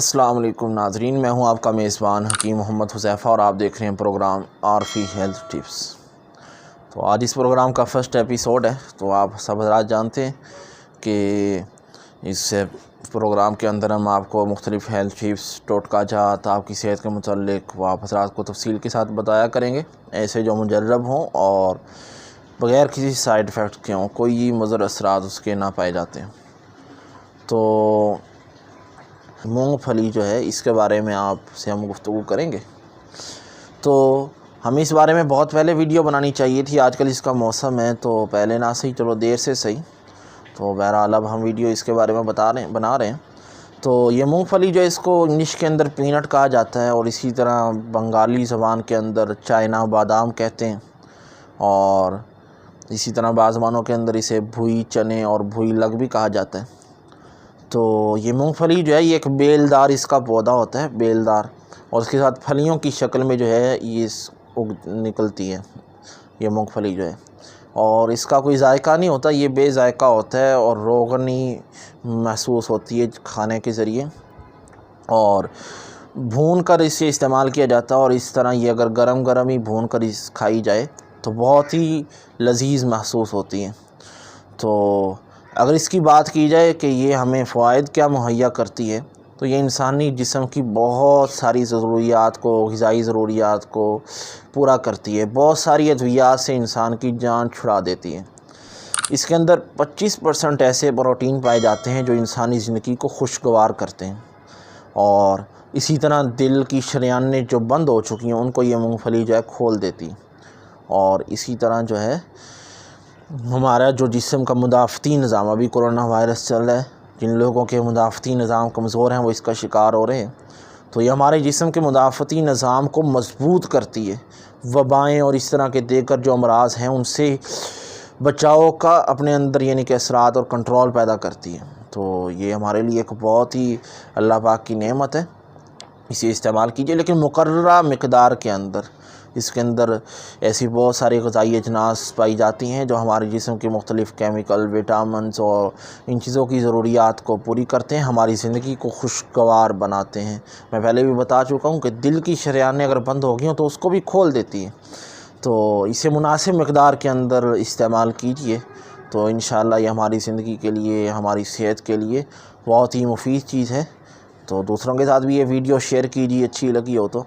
السلام علیکم ناظرین، میں ہوں آپ کا میزبان حکیم محمد حذیفہ اور آپ دیکھ رہے ہیں پروگرام عارفی ہیلتھ ٹپس۔ تو آج اس پروگرام کا فرسٹ ایپیسوڈ ہے۔ تو آپ سب حضرات جانتے ہیں کہ اس پروگرام کے اندر ہم آپ کو مختلف ہیلتھ ٹپس، ٹوٹکا جات، آپ کی صحت کے متعلق وہ آپ حضرات کو تفصیل کے ساتھ بتایا کریں گے، ایسے جو مجرب ہوں اور بغیر کسی سائیڈ افیکٹ کے ہوں، کوئی مضر اثرات اس کے نہ پائے جاتے ہیں۔ تو مونگ پھلی جو ہے، اس کے بارے میں آپ سے ہم گفتگو کریں گے۔ تو ہمیں اس بارے میں بہت پہلے ویڈیو بنانی چاہیے تھی، آج کل اس کا موسم ہے تو پہلے نہ صحیح، چلو دیر سے صحیح۔ تو بہرحال اب ہم ویڈیو اس کے بارے میں بنا رہے ہیں۔ تو یہ مونگ پھلی جو ہے، اس کو انگلش کے اندر پینٹ کہا جاتا ہے، اور اسی طرح بنگالی زبان کے اندر چائنا بادام کہتے ہیں، اور اسی طرح بعض زبانوں کے اندر اسے بھوئی چنے اور بھوئی لگ بھی کہا جاتا ہے۔ تو یہ مونگ پھلی جو ہے، یہ ایک بیلدار اس کا پودا ہوتا ہے، بیلدار، اور اس کے ساتھ پھلیوں کی شکل میں جو ہے یہ نکلتی ہے یہ مونگ پھلی جو ہے، اور اس کا کوئی ذائقہ نہیں ہوتا، یہ بے ذائقہ ہوتا ہے اور روغنی محسوس ہوتی ہے کھانے کے ذریعے، اور بھون کر اسے استعمال کیا جاتا ہے، اور اس طرح یہ اگر گرم گرم ہی بھون کر کھائی جائے تو بہت ہی لذیذ محسوس ہوتی ہے۔ تو اگر اس کی بات کی جائے کہ یہ ہمیں فوائد کیا مہیا کرتی ہے، تو یہ انسانی جسم کی بہت ساری ضروریات کو، غذائی ضروریات کو پورا کرتی ہے، بہت ساری ادویات سے انسان کی جان چھڑا دیتی ہے۔ اس کے اندر 25% ایسے پروٹین پائے جاتے ہیں جو انسانی زندگی کو خوشگوار کرتے ہیں، اور اسی طرح دل کی شریانیں جو بند ہو چکی ہیں ان کو یہ مونگ پھلی جو ہے کھول دیتی ہے، اور اسی طرح جو ہے ہمارا جو جسم کا مدافعتی نظام، ابھی کورونا وائرس چل رہا ہے، جن لوگوں کے مدافعتی نظام کمزور ہیں وہ اس کا شکار ہو رہے ہیں، تو یہ ہمارے جسم کے مدافعتی نظام کو مضبوط کرتی ہے، وبائیں اور اس طرح کے دیگر جو امراض ہیں ان سے بچاؤ کا اپنے اندر یعنی کہ اثرات اور کنٹرول پیدا کرتی ہے۔ تو یہ ہمارے لیے ایک بہت ہی اللہ پاک کی نعمت ہے، اسے استعمال کیجئے، لیکن مقررہ مقدار کے اندر۔ اس کے اندر ایسی بہت ساری غذائی اجناس پائی جاتی ہیں جو ہمارے جسم کے مختلف کیمیکل، وٹامنز اور ان چیزوں کی ضروریات کو پوری کرتے ہیں، ہماری زندگی کو خوشگوار بناتے ہیں۔ میں پہلے بھی بتا چکا ہوں کہ دل کی شریانیں اگر بند ہو گئی ہوں تو اس کو بھی کھول دیتی ہیں، تو اسے مناسب مقدار کے اندر استعمال کیجئے، تو انشاءاللہ یہ ہماری زندگی کے لیے، ہماری صحت کے لیے بہت ہی مفید چیز ہے۔ تو دوسروں کے ساتھ بھی یہ ویڈیو شیئر کیجئے اچھی لگی ہو تو۔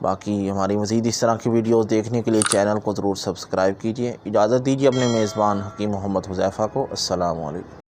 باقی ہماری مزید اس طرح کی ویڈیوز دیکھنے کے لیے چینل کو ضرور سبسکرائب کیجئے۔ اجازت دیجئے اپنے میزبان حکیم محمد حذیفہ کو۔ السلام علیکم۔